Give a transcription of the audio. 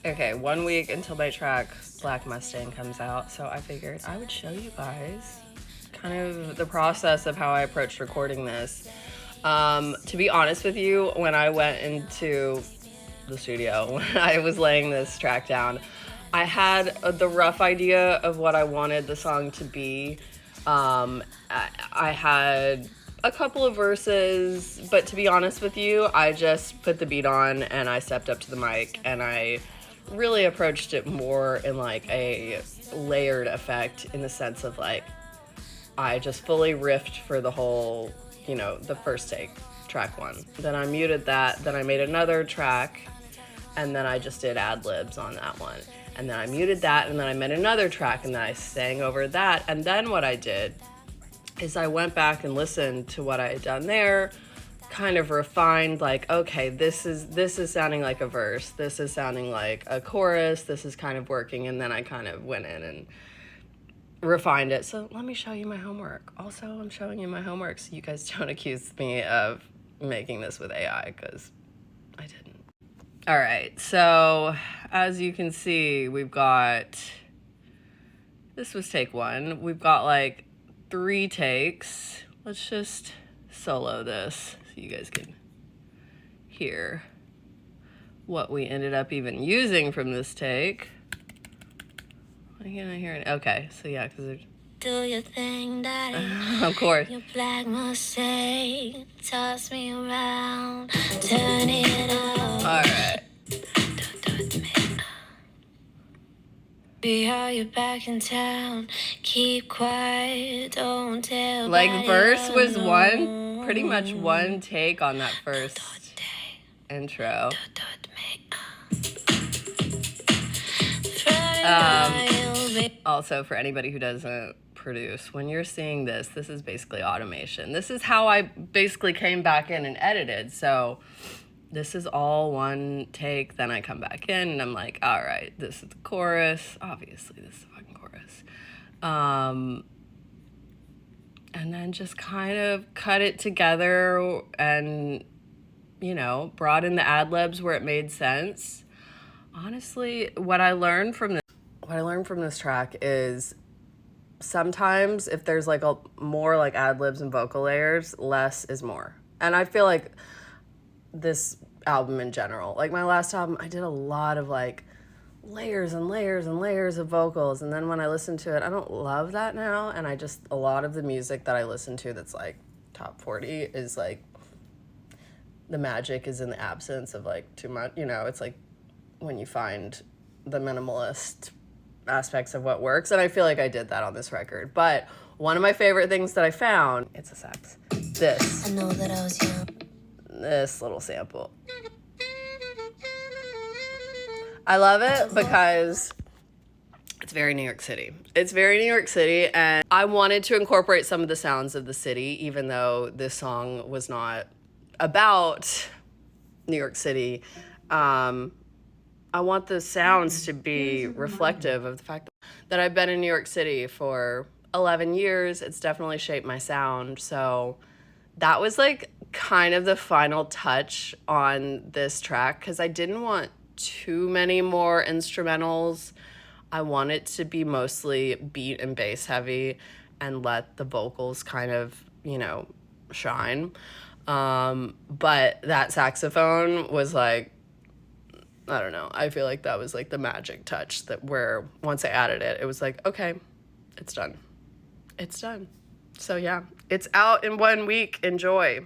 Okay, 1 week until my track Black Mustang comes out, so I figured I would show you guys kind of the process of how I approached recording this. To be honest with you, when I went into the studio, when I was laying this track down, I had the rough idea of what I wanted the song to be. I had a couple of verses, but to be honest with you, I just put the beat on and I stepped up to the mic and I really approached it more in like a layered effect, in the sense of like I just fully riffed for the whole, the first take, track one. Then I muted that, then I made another track, and then I just did ad libs on that one. And then I muted that, and then I made another track, and then I sang over that. And then what I did is I went back and listened to what I had done there, kind of refined, like, okay, this is sounding like a verse, this is sounding like a chorus, this is kind of working, and then I kind of went in and refined it. So let me show you my homework. Also, I'm showing you my homework so you guys don't accuse me of making this with AI, because I didn't. All right, so as you can see, this was take one. We've got like 3 takes. Let's just solo this so you guys can hear what we ended up even using from this take. Why can't I hear it? Okay, so yeah, because do your thing, daddy. of course. Your black Mustang, toss me around, turn it up. All right. Be how you're back in town. Keep quiet, don't tell. Like, verse was pretty much one take on that first intro. Also, for anybody who doesn't produce, when you're seeing this is basically automation. This is how I basically came back in and edited. So this is all one take. Then I come back in and I'm like, all right, this is the chorus. Obviously, this is the fucking chorus. And then just kind of cut it together and, brought in the ad libs where it made sense. Honestly, what I learned from this track is sometimes if there's like more like ad libs and vocal layers, less is more. And I feel like this album in general, like my last album, I did a lot of like layers and layers and layers of vocals, and then when I listen to it, I don't love that now. And a lot of the music that I listen to that's like top 40 is like, the magic is in the absence of like too much, it's like when you find the minimalist aspects of what works, and I feel like I did that on this record. But one of my favorite things that I found, it's a sax, I know that I was young. This little sample. I love it because it's very New York City. It's very New York City, and I wanted to incorporate some of the sounds of the city, even though this song was not about New York City. I want the sounds to be reflective of the fact that I've been in New York City for 11 years. It's definitely shaped my sound. So that was like kind of the final touch on this track, because I didn't want too many more instrumentals. I want it to be mostly beat and bass heavy and let the vocals kind of, shine. But that saxophone was like, I don't know. I feel like that was like the magic touch, that where once I added it, it was like, okay, it's done. It's done. So yeah, it's out in 1 week. Enjoy.